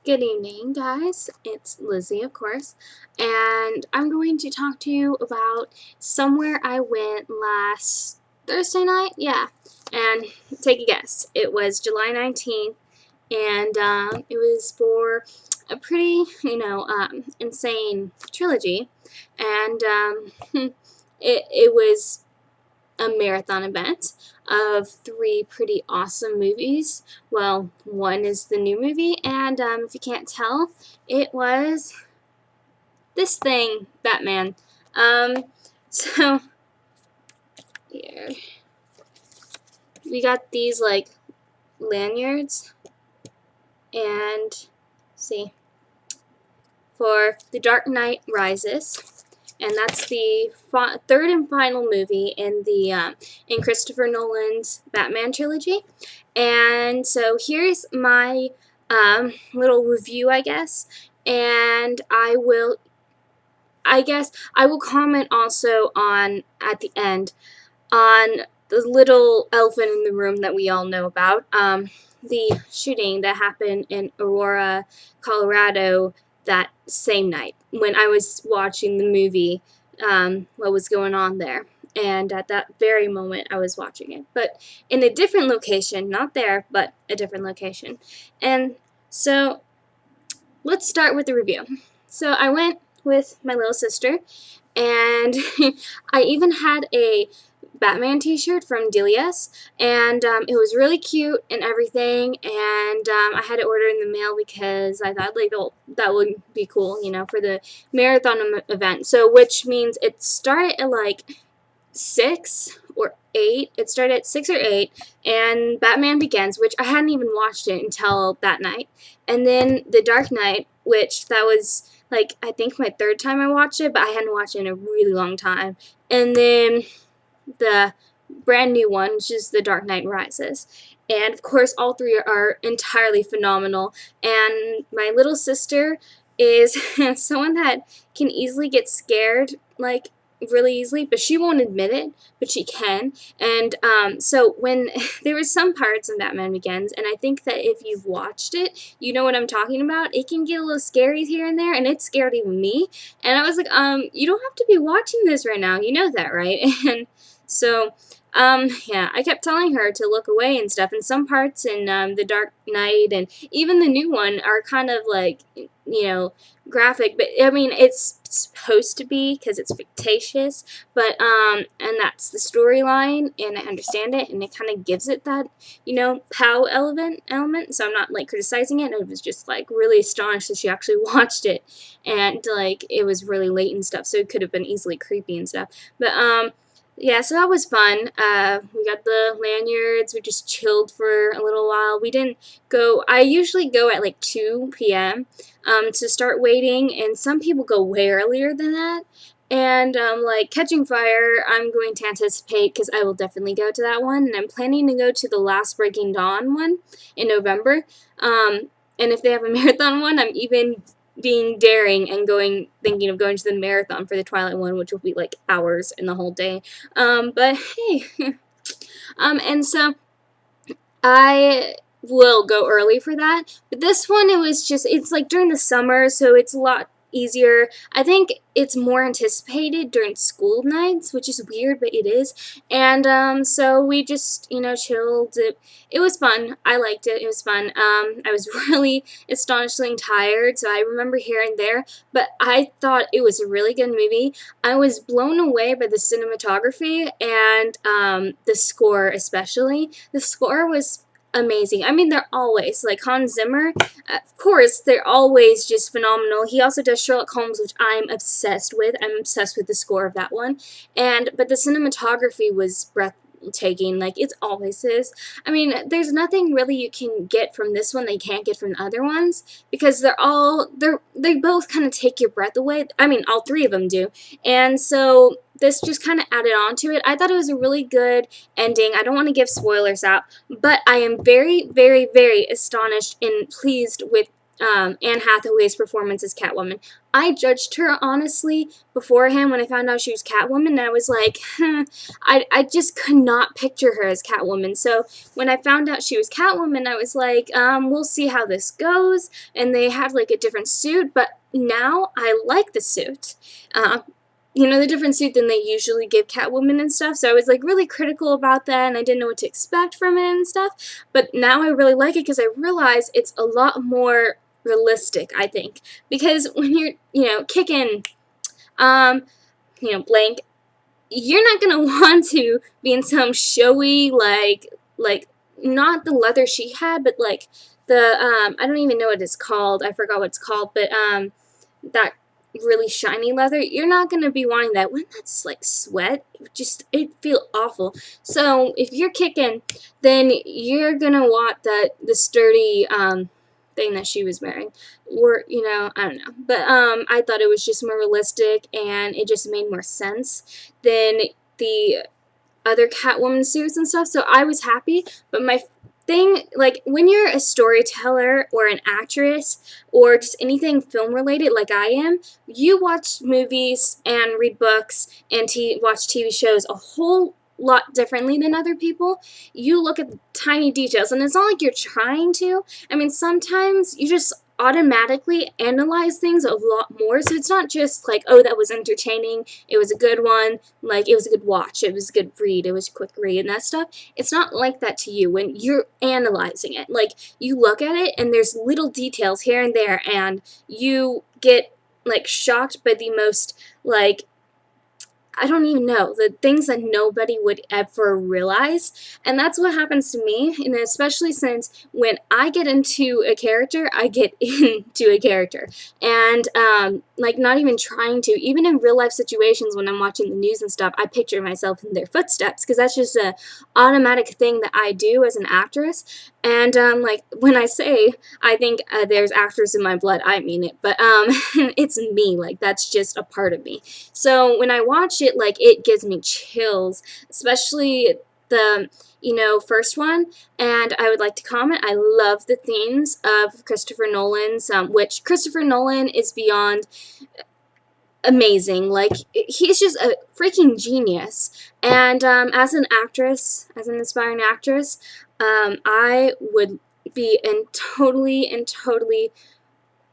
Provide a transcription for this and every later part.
Good evening, guys. It's Lizzie, of course, and I'm going to talk to you about somewhere I went last Thursday night. Yeah, and take a guess. It was July 19th, and it was for a pretty, insane trilogy, and it was a marathon event of three pretty awesome movies. Well, one is the new movie, and if you can't tell, it was this thing, Batman. So here we got these like lanyards, and see for The Dark Knight Rises. And that's the third and final movie in Christopher Nolan's Batman trilogy. And so here's my little review, I guess. And I will comment also on at the end on the little elephant in the room that we all know about. The shooting that happened in Aurora, Colorado, that same night when I was watching the movie, what was going on there. And at that very moment, I was watching it. But in a different location, not there, but a different location. And so let's start with the review. So I went with my little sister, and I even had a Batman t-shirt from Delia's, and it was really cute and everything, and I had it ordered in the mail because I thought like that would be cool, for the marathon event. So which means it started at like 6 or 8. It started at 6 or 8, and Batman Begins, which I hadn't even watched it until that night, and then The Dark Knight, which that was like I think my third time I watched it, but I hadn't watched it in a really long time, and then the brand new one, which is The Dark Knight Rises. And of course, all three are entirely phenomenal. And my little sister is someone that can easily get scared, like really easily, but she won't admit it, but she can. And so when there were some parts in Batman Begins, and I think that if you've watched it, you know what I'm talking about. It can get a little scary here and there, and it scared even me. And I was like, you don't have to be watching this right now. You know that, right? And so, yeah, I kept telling her to look away and stuff, and some parts in The Dark Knight and even the new one are kind of like, graphic, but I mean, it's supposed to be because it's fictitious, but, and that's the storyline, and I understand it, and it kind of gives it that, POW element, so I'm not, like, criticizing it. I was just, like, really astonished that she actually watched it, and, like, it was really late and stuff, so it could have been easily creepy and stuff, but, yeah, so that was fun. We got the lanyards. We just chilled for a little while. We didn't go. I usually go at like 2 p.m. To start waiting, and some people go way earlier than that. And like Catching Fire, I'm going to anticipate because I will definitely go to that one. And I'm planning to go to the Last Breaking Dawn one in November. And if they have a marathon one, I'm even being daring and thinking of going to the marathon for the Twilight one, which will be like hours in the whole day. But hey, and so I will go early for that. But this one, it's like during the summer, so it's a lot easier. I think it's more anticipated during school nights, which is weird, but it is. And so we just, chilled. It was fun. I liked it. It was fun. I was really astonishingly tired, so I remember here and there, but I thought it was a really good movie. I was blown away by the cinematography and the score especially. The score was amazing. I mean, they're always, like Hans Zimmer, of course, they're always just phenomenal. He also does Sherlock Holmes, which I'm obsessed with. I'm obsessed with the score of that one. But the cinematography was breathtaking, like it always is. I mean, there's nothing really you can get from this one that you can't get from the other ones, because they both kind of take your breath away. I mean, all three of them do. And so this just kind of added on to it. I thought it was a really good ending. I don't want to give spoilers out, but I am very, very, very astonished and pleased with Anne Hathaway's performance as Catwoman. I judged her honestly beforehand when I found out she was Catwoman, and I was like, I just could not picture her as Catwoman. So when I found out she was Catwoman, I was like, we'll see how this goes. And they had like a different suit, but now I like the suit. The different suit than they usually give Catwoman and stuff. So I was like really critical about that, and I didn't know what to expect from it and stuff. But now I really like it because I realize it's a lot more realistic, I think. Because when you're, kicking, blank, you're not gonna want to be in some showy, like not the leather she had, but like the, I don't even know what it's called. I forgot what it's called, but that really shiny leather, you're not going to be wanting that. Wouldn't that like sweat? It'd feel awful. So if you're kicking, then you're going to want the sturdy thing that she was wearing. Or, I don't know. But I thought it was just more realistic, and it just made more sense than the other Catwoman suits and stuff. So I was happy, but my thing, like, when you're a storyteller or an actress or just anything film related like I am, you watch movies and read books and watch TV shows a whole lot differently than other people. You look at the tiny details, and it's not like you're trying to. I mean, sometimes you just automatically analyze things a lot more, so it's not just like, oh, that was entertaining, it was a good one, like, it was a good watch, it was a good read, it was a quick read, and that stuff. It's not like that to you when you're analyzing it. Like, you look at it, and there's little details here and there, and you get, like, shocked by the most, like, I don't even know, the things that nobody would ever realize. And that's what happens to me, and especially since when I get into a character, I get into a character. And, like, not even trying to, even in real life situations when I'm watching the news and stuff, I picture myself in their footsteps, because that's just an automatic thing that I do as an actress. And, like, when I say I think there's actors in my blood, I mean it. But, it's me. Like, that's just a part of me. So when I watch it, like, it gives me chills, especially the, first one. And I would like to comment, I love the themes of Christopher Nolan's, which Christopher Nolan is beyond amazing. Like, he's just a freaking genius. And as an actress, as an aspiring actress, I would be totally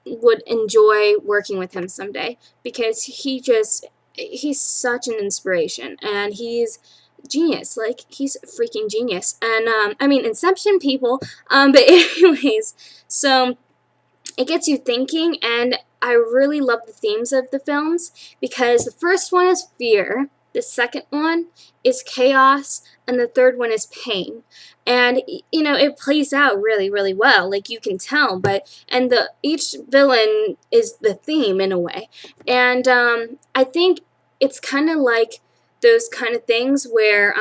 would enjoy working with him someday, because he's such an inspiration, and he's genius. Like, he's a freaking genius. And I mean, Inception, people, but anyways, so it gets you thinking, and I really love the themes of the films, because the first one is fear, the second one is chaos, and the third one is pain. And, it plays out really, really well, like, you can tell, and each villain is the theme in a way. And I think it's kind of like those kind of things where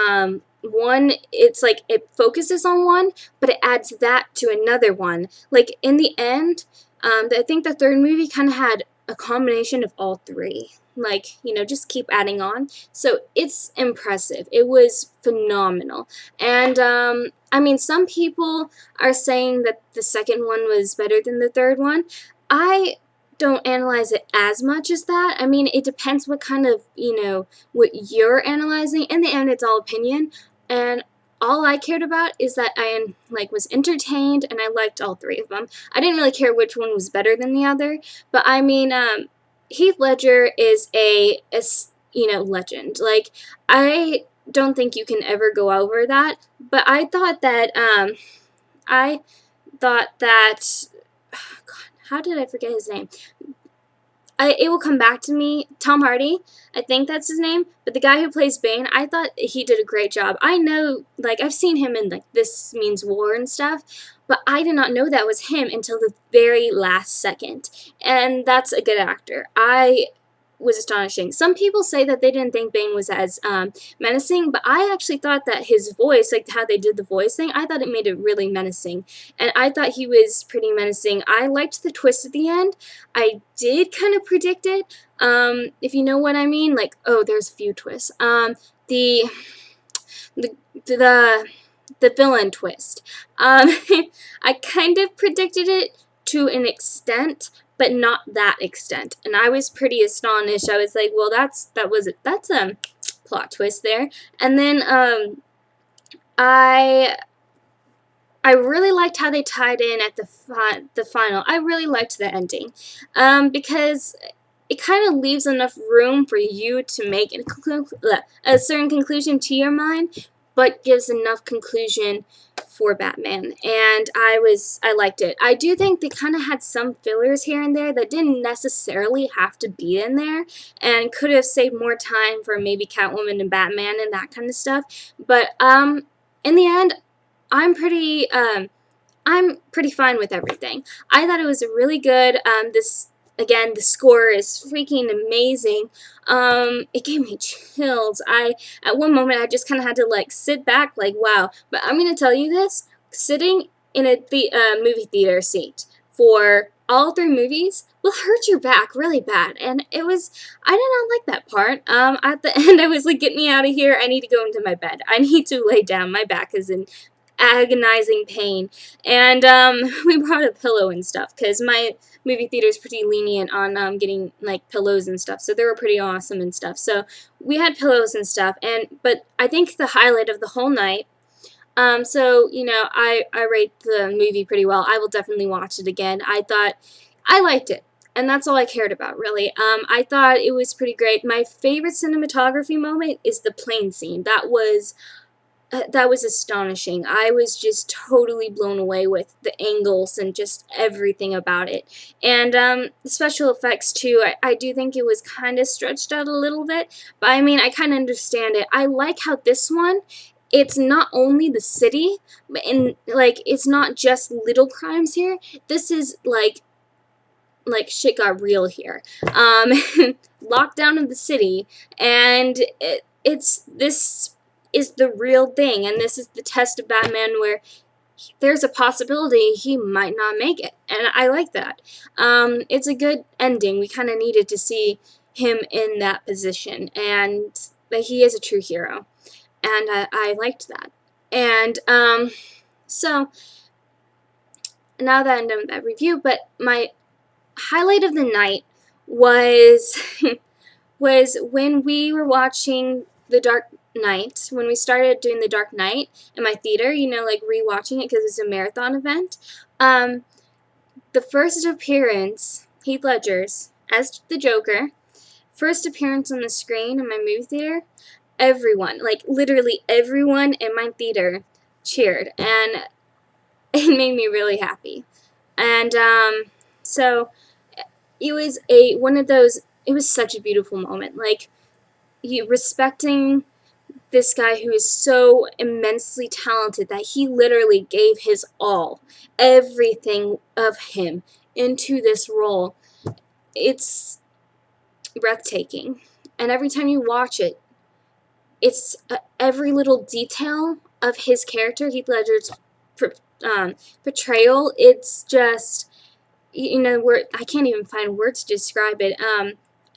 one, it's like it focuses on one, but it adds that to another one. Like, in the end, I think the third movie kind of had a combination of all three. Like, just keep adding on. So it's impressive. It was phenomenal. And, I mean, some people are saying that the second one was better than the third one. I don't analyze it as much as that. I mean, it depends what kind of, what you're analyzing. In the end, it's all opinion. And all I cared about is that I, like, was entertained, and I liked all three of them. I didn't really care which one was better than the other. But, I mean, Heath Ledger is a legend. Like, I don't think you can ever go over that. But I thought that, God, how did I forget his name? It will come back to me. Tom Hardy, I think that's his name. But the guy who plays Bane, I thought he did a great job. I know, like, I've seen him in, like, This Means War and stuff, but I did not know that was him until the very last second. And that's a good actor. I was astonishing. Some people say that they didn't think Bane was as menacing, but I actually thought that his voice, like how they did the voice thing, I thought it made it really menacing. And I thought he was pretty menacing. I liked the twist at the end. I did kind of predict it, if you know what I mean. Like, oh, there's a few twists. The villain twist. I kind of predicted it to an extent, but not that extent. And I was pretty astonished. I was like, well, that's a plot twist there. And then I really liked how they tied in at the final. I really liked the ending, because it kind of leaves enough room for you to make a certain conclusion to your mind, but gives enough conclusion for Batman. And I liked it. I do think they kind of had some fillers here and there that didn't necessarily have to be in there, and could have saved more time for maybe Catwoman and Batman and that kind of stuff. But in the end, I'm pretty fine with everything. I thought it was really good. Again, the score is freaking amazing. It gave me chills. At one moment, I just kind of had to like sit back, like, wow. But I'm gonna tell you this: sitting in a movie theater seat for all 3 movies will hurt your back really bad, and I did not like that part. At the end, I was like, get me out of here. I need to go into my bed. I need to lay down. My back is in agonizing pain. And we brought a pillow and stuff, because my movie theater is pretty lenient on getting like pillows and stuff, so they were pretty awesome and stuff. So we had pillows and stuff, but I think the highlight of the whole night, so you know, I rate the movie pretty well. I will definitely watch it again. I liked it, and that's all I cared about, really. I thought it was pretty great. My favorite cinematography moment is the plane scene. That was astonishing. I was just totally blown away with the angles and just everything about it. And the special effects too, I do think it was kind of stretched out a little bit, but I mean, I kind of understand it. I like how this one, it's not only the city, and like, it's not just little crimes here. This is like shit got real here. Lockdown of the city, and this is the real thing, and this is the test of Batman, where there's a possibility he might not make it, and I like that. It's a good ending. We kind of needed to see him in that position, and that he is a true hero, and I liked that. And so now that I'm done with that review, but my highlight of the night was was when we were watching The Dark Knight, when we started doing The Dark Knight in my theater, you know, like rewatching it because it's a marathon event. The first appearance, Heath Ledger's as the Joker, first appearance on the screen in my movie theater, everyone, like literally everyone in my theater cheered, and it made me really happy. And so it was it was such a beautiful moment, like, you respecting this guy who is so immensely talented that he literally gave his all, everything of him, into this role. It's breathtaking. And every time you watch it, it's every little detail of his character, Heath Ledger's portrayal. It's just, you know, I can't even find words to describe it.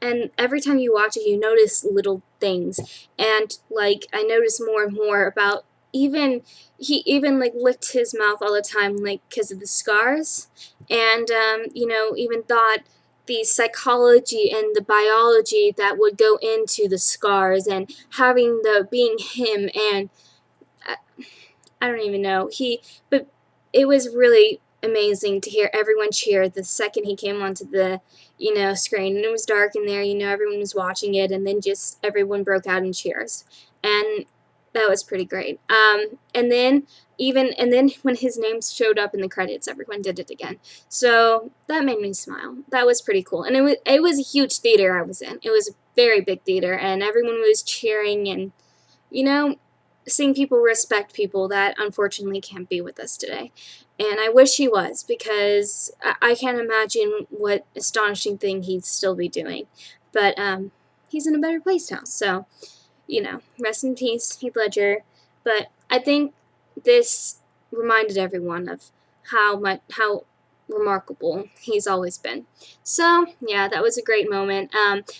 And every time you watch it, you notice little things. And, like, I notice more and more about he even, like, licked his mouth all the time, like, because of the scars. And, you know, even thought the psychology and the biology that would go into the scars, and having being him, and I don't even know. But it was really amazing to hear everyone cheer the second he came onto the, you know, screen, and it was dark in there, you know, everyone was watching it, and then just everyone broke out in cheers, and that was pretty great. And then when his name showed up in the credits, everyone did it again, so that made me smile. That was pretty cool, and it was a huge theater I was in. It was a very big theater, and everyone was cheering, and, you know, seeing people respect people that unfortunately can't be with us today. And I wish he was, because I can't imagine what astonishing thing he'd still be doing. But he's in a better place now, so, you know, rest in peace, Heath Ledger. But I think this reminded everyone of how remarkable he's always been. So, yeah, that was a great moment.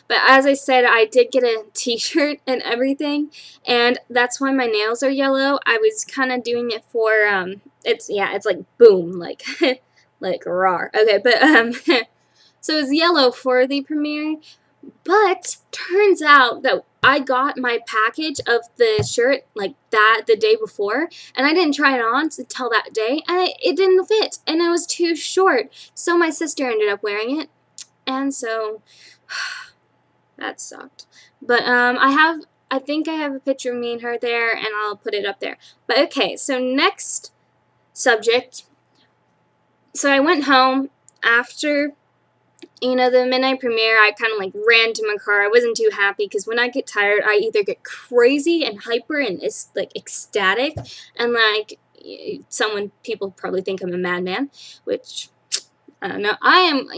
But as I said, I did get a t-shirt and everything, and that's why my nails are yellow. I was kind of doing it for, it's like boom, like, Like, rawr. Okay, but, so it was yellow for the premiere, but turns out that I got my package of the shirt like that the day before, and I didn't try it on until that day, and it didn't fit, and it was too short. So my sister ended up wearing it, and so that sucked. But I think I have a picture of me and her there, and I'll put it up there. But okay, so next subject. So I went home after the midnight premiere. I kind of like ran to my car. I wasn't too happy because when I get tired, I either get crazy and hyper and it's like ecstatic, and like people probably think I'm a madman, which I don't know. I am,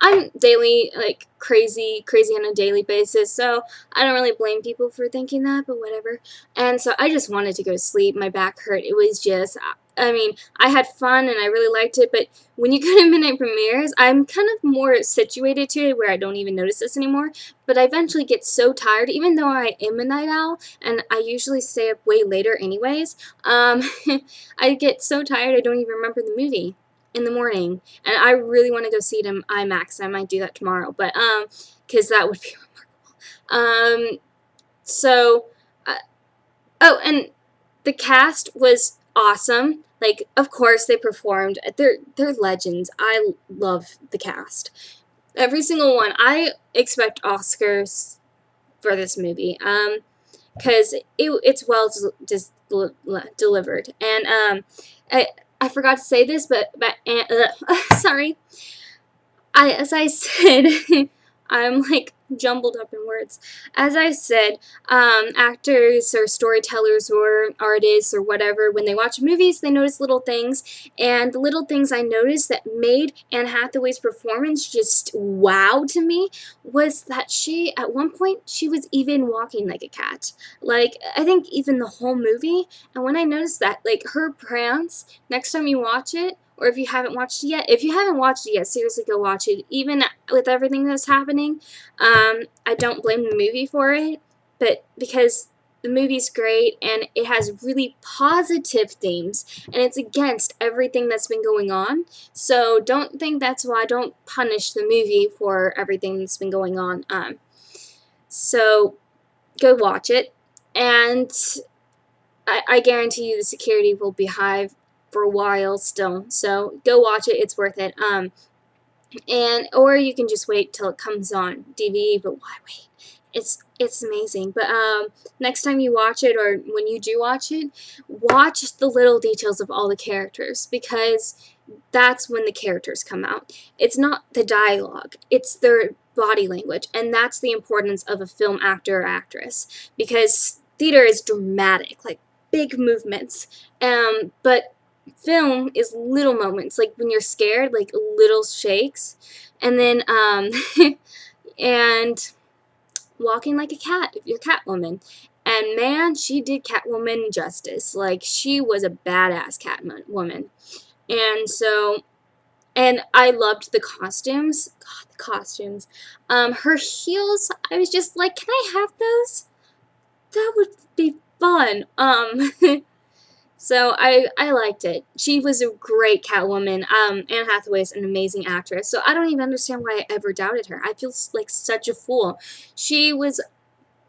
I'm daily, like, crazy on a daily basis, so I don't really blame people for thinking that, but whatever. And so I just wanted to go to sleep. My back hurt. It was just, I mean, I had fun and I really liked it, but when you go to midnight premieres, I'm kind of more situated to it where I don't even notice this anymore, but I eventually get so tired, even though I am a night owl, and I usually stay up way later anyways, I get so tired I don't even remember the movie in the morning, and I really want to go see it in IMAX. I might do that tomorrow, but because that would be remarkable. So, oh, and the cast was awesome. Like, of course, they performed. They're legends. I love the cast. Every single one. I expect Oscars for this movie. Because it's well delivered, and I forgot to say this, but sorry. As I said, I'm like jumbled up in words. As I said, actors or storytellers or artists or whatever, when they watch movies, they notice little things, and the little things I noticed that made Anne Hathaway's performance just wow to me was that at one point, she was even walking like a cat. Like, I think even the whole movie, and when I noticed that, like, her prance, next time you watch it, or if you haven't watched it yet, seriously go watch it. Even with everything that's happening, I don't blame the movie for it, but because the movie's great and it has really positive themes and it's against everything that's been going on. So don't think that's why I don't punish the movie for everything that's been going on. So go watch it, and I guarantee you the security will be high for a while still. So go watch it. It's worth it. Or you can just wait till it comes on DVD, but why wait? It's amazing. But next time you watch it, or when you do watch it, watch the little details of all the characters, because that's when the characters come out. It's not the dialogue, it's their body language, and that's the importance of a film actor or actress, because theater is dramatic, like big movements, but film is little moments, like when you're scared, like little shakes, and then and walking like a cat if you're Catwoman. And man, she did Catwoman justice. Like, she was a badass Catwoman. And so, and I loved the costumes. God, the costumes. Her heels, I was just like, can I have those? That would be fun. So I liked it. She was a great Catwoman. Anne Hathaway is an amazing actress. So I don't even understand why I ever doubted her. I feel like such a fool. She was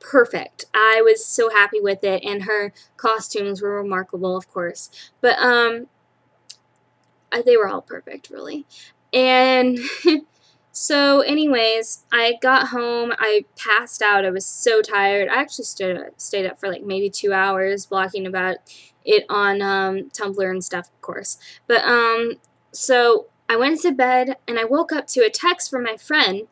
perfect. I was so happy with it, and her costumes were remarkable, of course. But they were all perfect, really. And so anyways, I got home, I passed out, I was so tired. I actually stayed up for like maybe 2 hours blogging about it on Tumblr and stuff, of course. But so I went to bed, and I woke up to a text from my friend,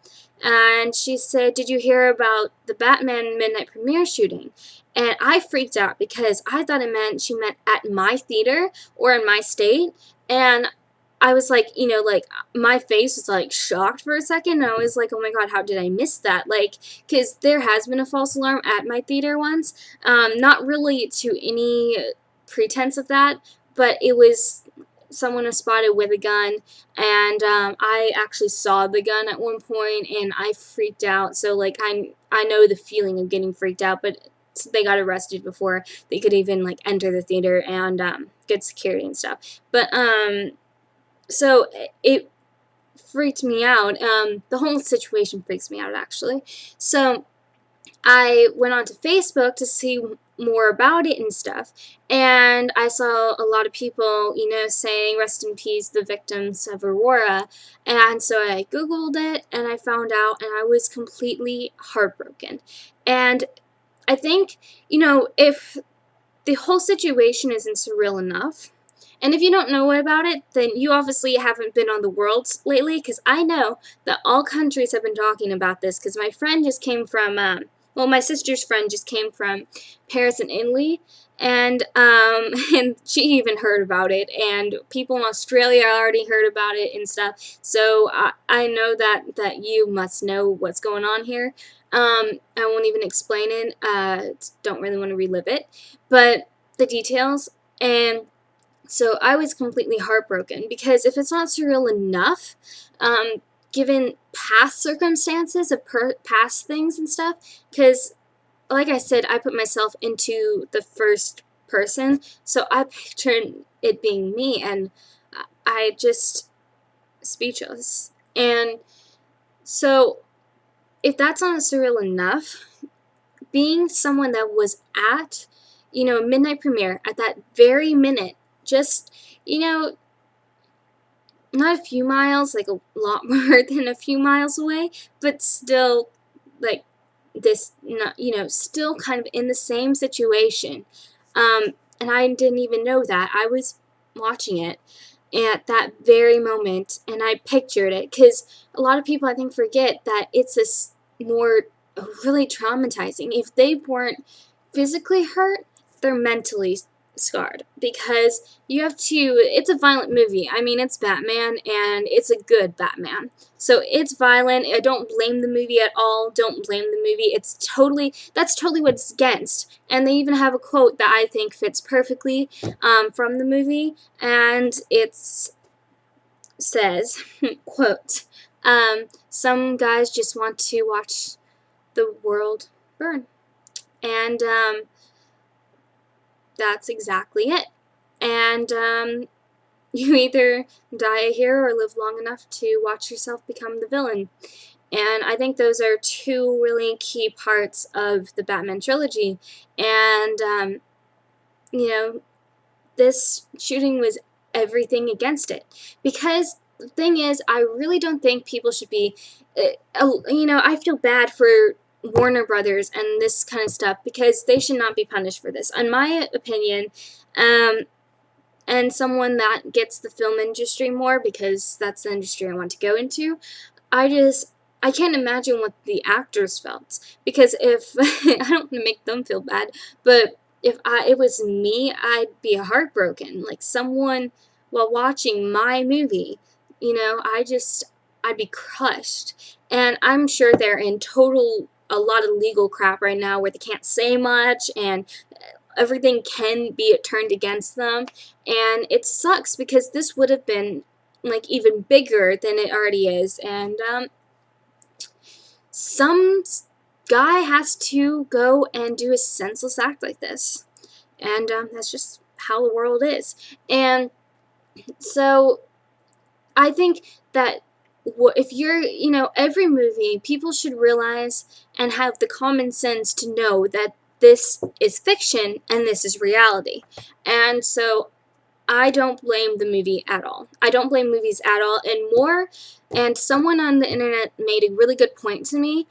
and she said, "Did you hear about the Batman midnight premiere shooting?" And I freaked out because I thought she meant at my theater or in my state, and I was like, like, my face was like shocked for a second, and I was like, oh my god, how did I miss that? Like, because there has been a false alarm at my theater once, not really to any pretense of that, but it was someone was spotted with a gun, and I actually saw the gun at one point, and I freaked out. So like, I know the feeling of getting freaked out, but they got arrested before they could even like enter the theater and get security and stuff. But So it freaked me out. The whole situation freaks me out, actually. So I went onto Facebook to see more about it and stuff, and I saw a lot of people, saying rest in peace the victims of Aurora, and so I googled it and I found out, and I was completely heartbroken. And I think, if the whole situation isn't surreal enough, and if you don't know about it, then you obviously haven't been on the world lately, because I know that all countries have been talking about this, because my friend just came from, my sister's friend just came from Paris and Italy, and, and she even heard about it, and people in Australia already heard about it and stuff, so I know that you must know what's going on here. I won't even explain it, don't really want to relive it, but the details, and so I was completely heartbroken, because if it's not surreal enough, given past circumstances of past things and stuff, because, like I said, I put myself into the first person, so I pictured it being me, and I just speechless. And so, if that's not surreal enough, being someone that was at, midnight premiere at that very minute, just, not a few miles, like a lot more than a few miles away, but still, like, this, not, still kind of in the same situation. And I didn't even know that. I was watching it at that very moment, and I pictured it, because a lot of people, I think, forget that it's this more really traumatizing. If they weren't physically hurt, they're mentally scarred, because you have to, it's a violent movie. I mean, it's Batman, and it's a good Batman. So it's violent. I don't blame the movie at all. Don't blame the movie. That's totally what it's against. And they even have a quote that I think fits perfectly from the movie, and it says, quote, some guys just want to watch the world burn. And that's exactly it. And you either die a hero or live long enough to watch yourself become the villain. And I think those are two really key parts of the Batman trilogy. And, this shooting was everything against it. Because the thing is, I really don't think people should be, I feel bad for Warner Brothers and this kind of stuff, because they should not be punished for this. In my opinion, and someone that gets the film industry more, because that's the industry I want to go into, I can't imagine what the actors felt, because if I don't want to make them feel bad, but if it was me, I'd be heartbroken. Like, someone, while watching my movie, I'd be crushed. And I'm sure they're in a lot of legal crap right now, where they can't say much, and everything can be turned against them. And it sucks, because this would have been, like, even bigger than it already is. And some guy has to go and do a senseless act like this. And that's just how the world is. And so I think that if you're, every movie, people should realize and have the common sense to know that this is fiction and this is reality. And so I don't blame the movie at all. I don't blame movies at all. And someone on the internet made a really good point to me,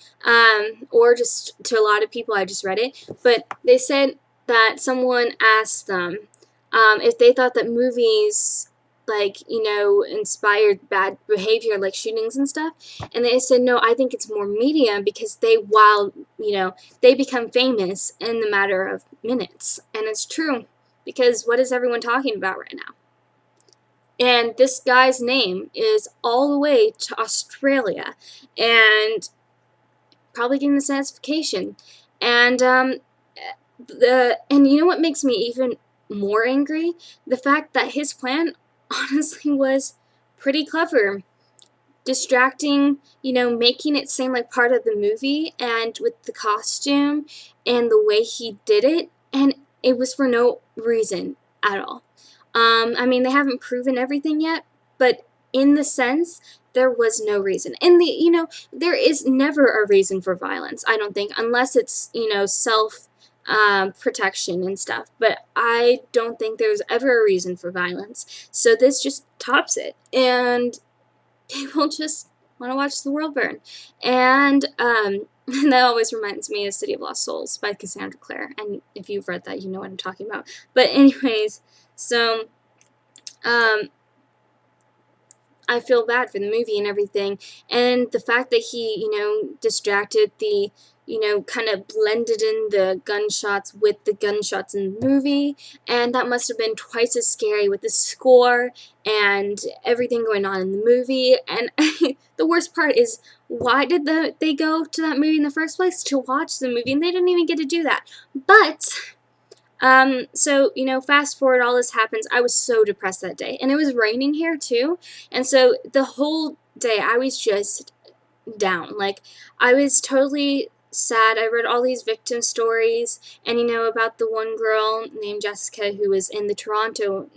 or just to a lot of people, I just read it, but they said that someone asked them if they thought that movies, like, inspired bad behavior, like shootings and stuff, and they said, no, I think it's more media, because they become famous in the matter of minutes. And it's true, because what is everyone talking about right now? And this guy's name is all the way to Australia, and probably getting the satisfaction. And and you know what makes me even more angry? The fact that his plan honestly was pretty clever. Distracting, making it seem like part of the movie, and with the costume and the way he did it, and it was for no reason at all. I mean, they haven't proven everything yet, but in the sense, there was no reason. And there is never a reason for violence, I don't think, unless it's, self protection and stuff. But I don't think there's ever a reason for violence. So this just tops it. And people just want to watch the world burn. And and that always reminds me of City of Lost Souls by Cassandra Clare. And if you've read that, you know what I'm talking about. But anyways, so I feel bad for the movie and everything. And the fact that he, distracted the, kind of blended in the gunshots with the gunshots in the movie. And that must have been twice as scary with the score and everything going on in the movie. And the worst part is, why did they go to that movie in the first place? To watch the movie, and they didn't even get to do that. But so, fast forward, all this happens. I was so depressed that day. And it was raining here, too. And so the whole day, I was just down. Like, I was totally sad. I read all these victim stories, and, about the one girl named Jessica who was in the Toronto,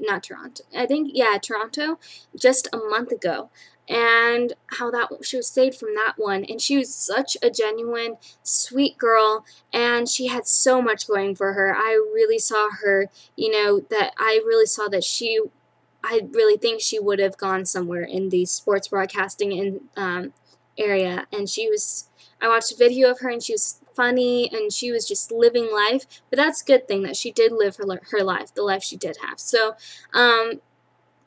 just a month ago. And how she was saved from that one. And she was such a genuine, sweet girl, and she had so much going for her. I really saw her, I really think she would have gone somewhere in the sports broadcasting area. And I watched a video of her, and she was funny, and she was just living life. But that's a good thing that she did live her life, the life she did have. So,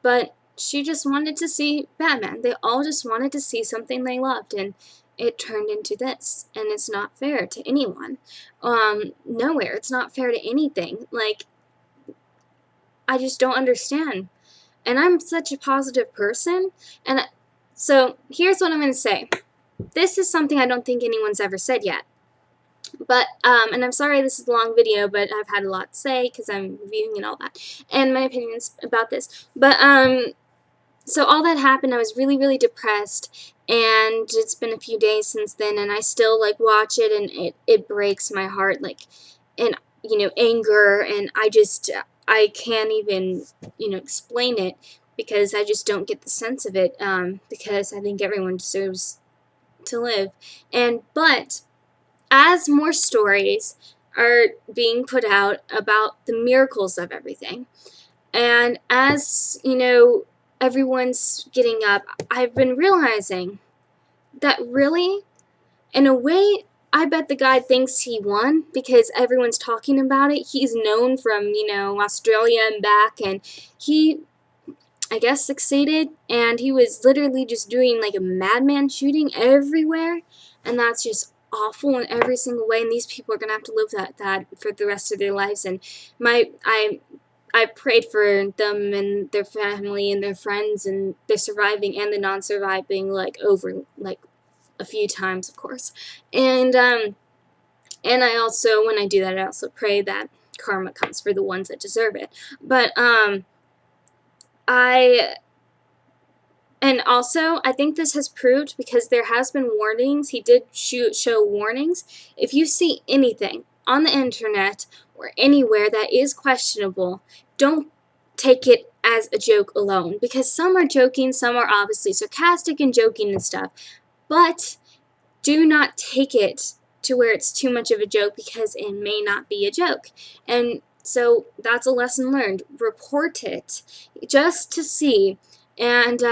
but she just wanted to see Batman. They all just wanted to see something they loved, and it turned into this. And it's not fair to anyone. Nowhere. It's not fair to anything. Like, I just don't understand. And I'm such a positive person. And so here's what I'm going to say. This is something I don't think anyone's ever said yet. But, and I'm sorry this is a long video, but I've had a lot to say because I'm reviewing and all that, and my opinions about this. But, so all that happened, I was really, really depressed, and it's been a few days since then, and I still, watch it, and it breaks my heart, and, anger, and I can't even, explain it, because I just don't get the sense of it, because I think everyone deserves to live. But as more stories are being put out about the miracles of everything, and as, everyone's getting up, I've been realizing that really, in a way, I bet the guy thinks he won because everyone's talking about it. He's known from, Australia and back, and he, I guess, succeeded, and he was literally just doing like a madman shooting everywhere, and that's just awful in every single way, and these people are going to have to live that for the rest of their lives. And I prayed for them and their family and their friends and their surviving and the non-surviving, over, a few times, of course. And I also, when I do that, I also pray that karma comes for the ones that deserve it. But, and also, I think this has proved, because there has been warnings, he did show warnings. If you see anything on the internet or anywhere that is questionable, don't take it as a joke alone, because some are joking, some are obviously sarcastic and joking and stuff, but do not take it to where it's too much of a joke, because it may not be a joke. And so that's a lesson learned. Report it just to see, and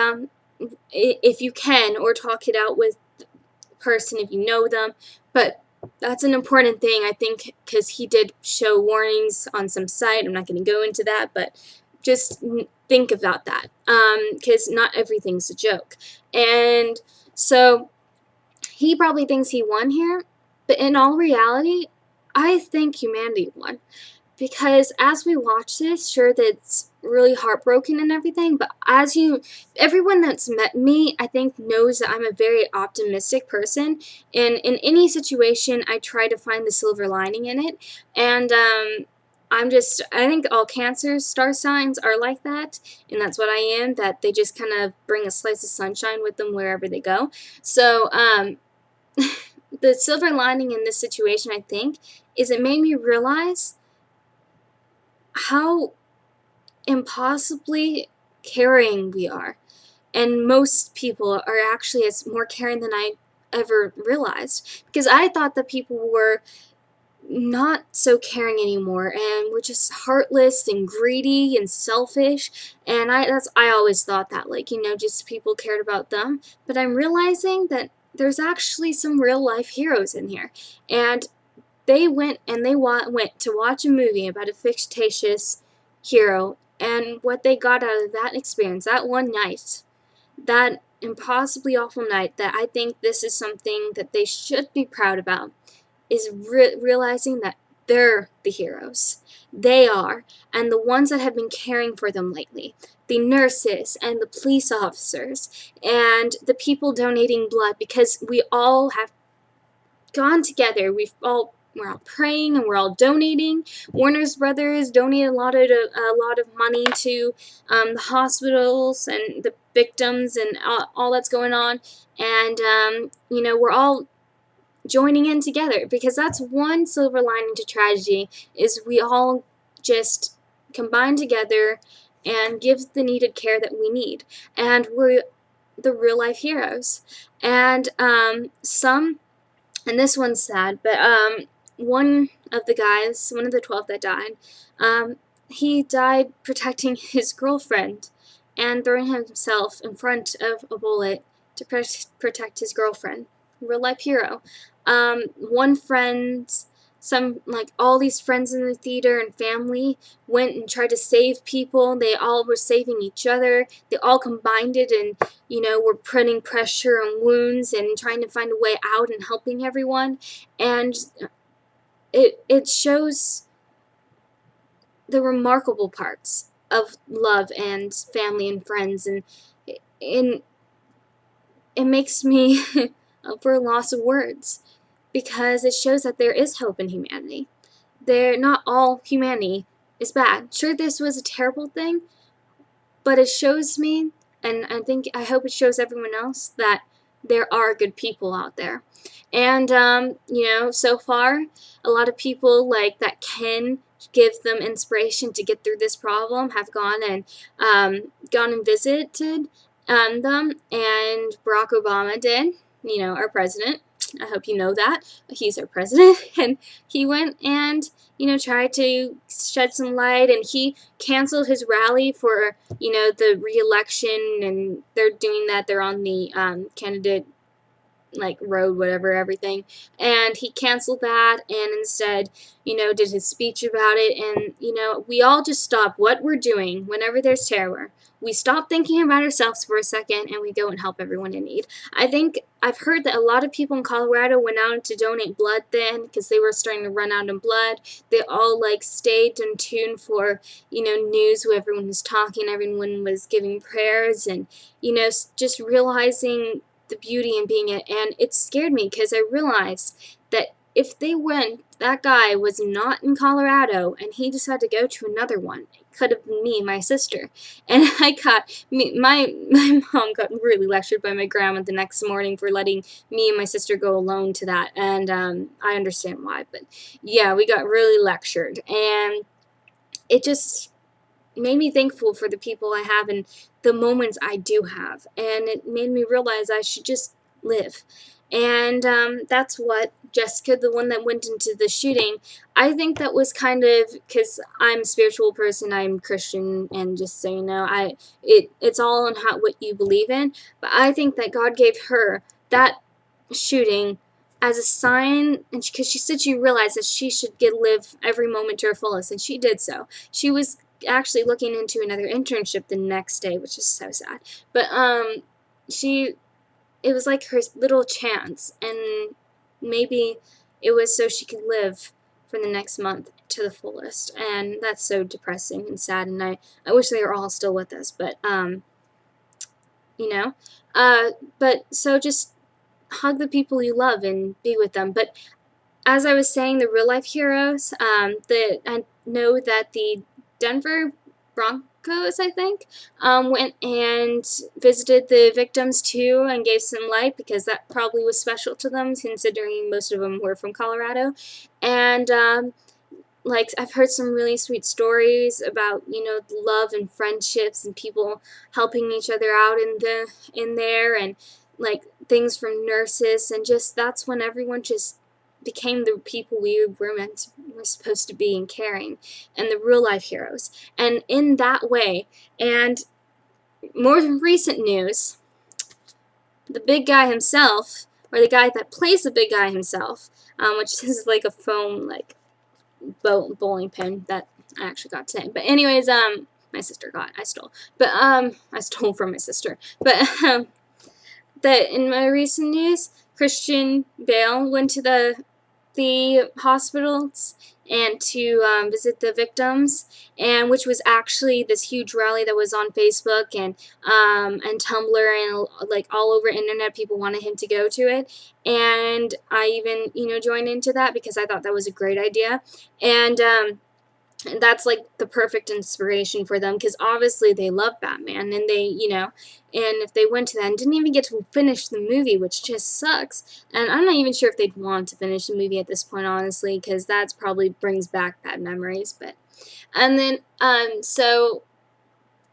if you can, or talk it out with the person if you know them. But that's an important thing, I think, because he did show warnings on some site. I'm not going to go into that, but just think about that, because not everything's a joke. And so he probably thinks he won here, but in all reality, I think humanity won. Because as we watch this, sure, that's really heartbroken and everything, but everyone that's met me, I think, knows that I'm a very optimistic person, and in any situation, I try to find the silver lining in it, and I think all Cancer star signs are like that, and that's what I am, that they just kind of bring a slice of sunshine with them wherever they go. So, the silver lining in this situation, I think, is it made me realize how impossibly caring we are. and most people are actually as more caring than I ever realized, because I thought that people were not so caring anymore and were just heartless and greedy and selfish. And I always thought that, like, just people cared about them. But I'm realizing that there's actually some real life heroes in here. And they went to watch a movie about a fictitious hero, and what they got out of that experience, that one night, that impossibly awful night, that I think this is something that they should be proud about, is realizing that they're the heroes. They are, and the ones that have been caring for them lately. The nurses and the police officers and the people donating blood, because we all have gone together. We're all praying and we're all donating. Warner's Brothers donated a lot of money to the hospitals and the victims and all that's going on. And we're all joining in together, because that's one silver lining to tragedy, is we all just combine together and give the needed care that we need, and we're the real life heroes. And and this one's sad, but one of the guys, one of the 12 that died, he died protecting his girlfriend and throwing himself in front of a bullet to protect his girlfriend. Real life hero. One friend, all these friends in the theater and family went and tried to save people. They all were saving each other. They all combined it and, were putting pressure on wounds and trying to find a way out and helping everyone. And it shows the remarkable parts of love and family and friends, and it makes me for a loss of words, because it shows that there is hope in humanity. Not all humanity is bad. Sure, this was a terrible thing, but it shows me, and I hope it shows everyone else, that there are good people out there. And so far, a lot of people like that can give them inspiration to get through this problem have gone and visited them, and Barack Obama did. Our president. I hope you know that. He's our president. And he went and, tried to shed some light, and he canceled his rally for, the re-election, and they're doing that. They're on the candidate, road, whatever, everything. And he canceled that and instead, did his speech about it. And, we all just stop what we're doing whenever there's terror. We stop thinking about ourselves for a second and we go and help everyone in need. I think I've heard that a lot of people in Colorado went out to donate blood then, because they were starting to run out of blood. They all stayed in tune for, news where everyone was talking, everyone was giving prayers, and, just realizing the beauty in being it. And it scared me, because I realized that if that guy was not in Colorado and he decided to go to another one, it could have been me and my sister. And my mom got really lectured by my grandma the next morning for letting me and my sister go alone to that. And I understand why, but yeah, we got really lectured. And it just made me thankful for the people I have and the moments I do have. And it made me realize I should just live. And that's what Jessica, the one that went into the shooting, I think that was kind of, because I'm a spiritual person, I'm Christian, and just so you know, it's all on what you believe in. But I think that God gave her that shooting as a sign, and because she said she realized that she should live every moment to her fullest, and she did so. She was actually looking into another internship the next day, which is so sad. But it was like her little chance, and maybe it was so she could live for the next month to the fullest. And that's so depressing and sad, and I wish they were all still with us, but but so just hug the people you love and be with them. But as I was saying, the real life heroes, I know that the Denver Broncos, I think, went and visited the victims too and gave some light, because that probably was special to them, considering most of them were from Colorado. And like, I've heard some really sweet stories about, you know, love and friendships and people helping each other out in there, and like things from nurses, and just that's when everyone just became the people we were supposed to be, and caring, and the real life heroes. And in that way, and more recent news, the big guy himself, or the guy that plays the big guy himself, which is like a foam like bowling pin that I actually got today. But anyways, my sister got, I stole. But I stole from my sister. But that in my recent news, Christian Bale went to the hospitals and to visit the victims, and which was actually this huge rally that was on Facebook and Tumblr and like all over internet. People wanted him to go to it, and I even, you know, joined into that because I thought that was a great idea. And that's like the perfect inspiration for them, because obviously they love Batman, and they, you know, and if they went to that and didn't even get to finish the movie, which just sucks, and I'm not even sure if they'd want to finish the movie at this point, honestly, because that's probably brings back bad memories. But and then so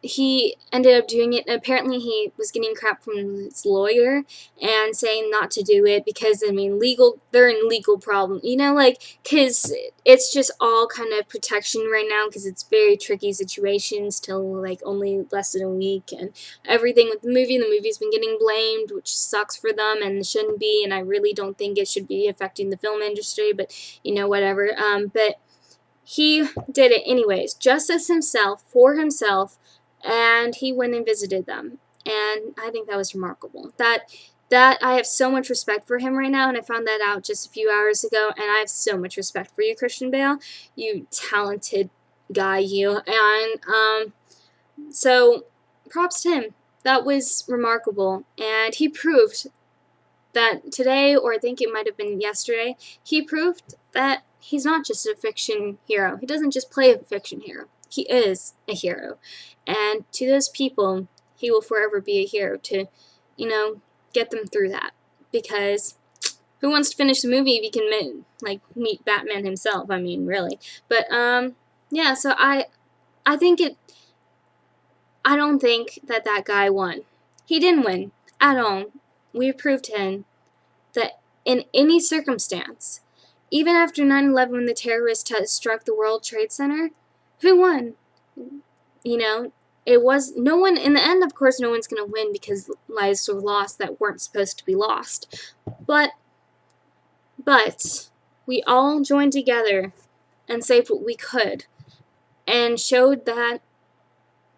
he ended up doing it, and apparently he was getting crap from his lawyer and saying not to do it because, I mean, they're in legal problem, you know, like, because it's just all kind of protection right now, because it's very tricky situations till like only less than a week, and everything with the movie's been getting blamed, which sucks for them and shouldn't be, and I really don't think it should be affecting the film industry, but you know, whatever. But he did it anyways, just as himself, for himself, and he went and visited them, and I think that was remarkable. That I have so much respect for him right now, and I found that out just a few hours ago, and I have so much respect for you, Christian Bale, you talented guy, you. And so props to him. That was remarkable, and he proved that today, or I think it might have been yesterday, he proved that he's not just a fiction hero. He doesn't just play a fiction hero. He is a hero. And to those people, he will forever be a hero to, you know, get them through that. Because who wants to finish the movie if you can meet Batman himself? I mean, really. But yeah, so I don't think that guy won. He didn't win at all. We proved to him that in any circumstance, even after 9/11 when the terrorists struck the World Trade Center, who won? You know, it was no one. In the end, of course, no one's going to win because lives were lost that weren't supposed to be lost. But we all joined together and saved what we could, and showed that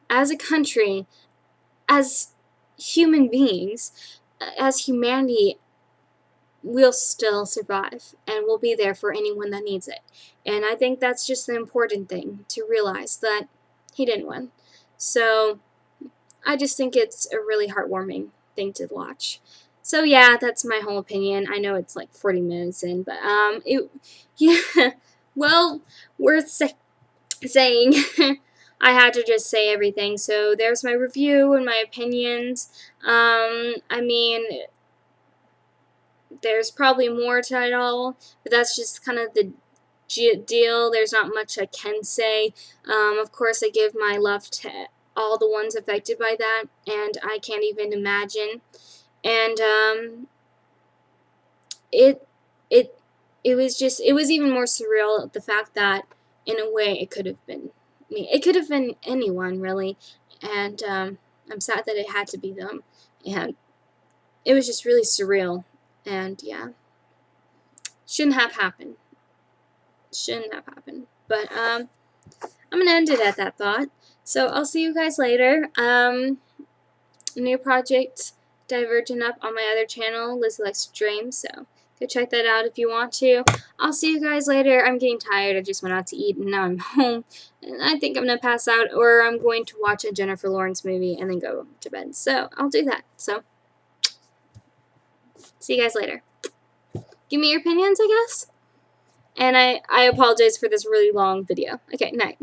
as a country, as human beings, as humanity, we'll still survive, and we'll be there for anyone that needs it. And I think that's just the important thing, to realize that he didn't win. So I just think it's a really heartwarming thing to watch. So yeah, that's my whole opinion. I know it's like 40 minutes in, but yeah, well, worth saying. I had to just say everything. So there's my review and my opinions. I mean, there's probably more to it all, but that's just kind of the deal. There's not much I can say. Of course, I give my love to all the ones affected by that, and I can't even imagine. And it was even more surreal, the fact that in a way it could have been me. It could have been anyone, really. And I'm sad that it had to be them. And it was just really surreal. And yeah, shouldn't have happened. But I'm gonna end it at that thought. So I'll see you guys later. New project Divergent up on my other channel, Liz Likes to Dream, so go check that out if you want to. I'll see you guys later. I'm getting tired. I just went out to eat, and now I'm home, and I think I'm gonna pass out, or I'm going to watch a Jennifer Lawrence movie and then go to bed. So I'll do that. So see you guys later. Give me your opinions, I guess. And I apologize for this really long video. Okay, night.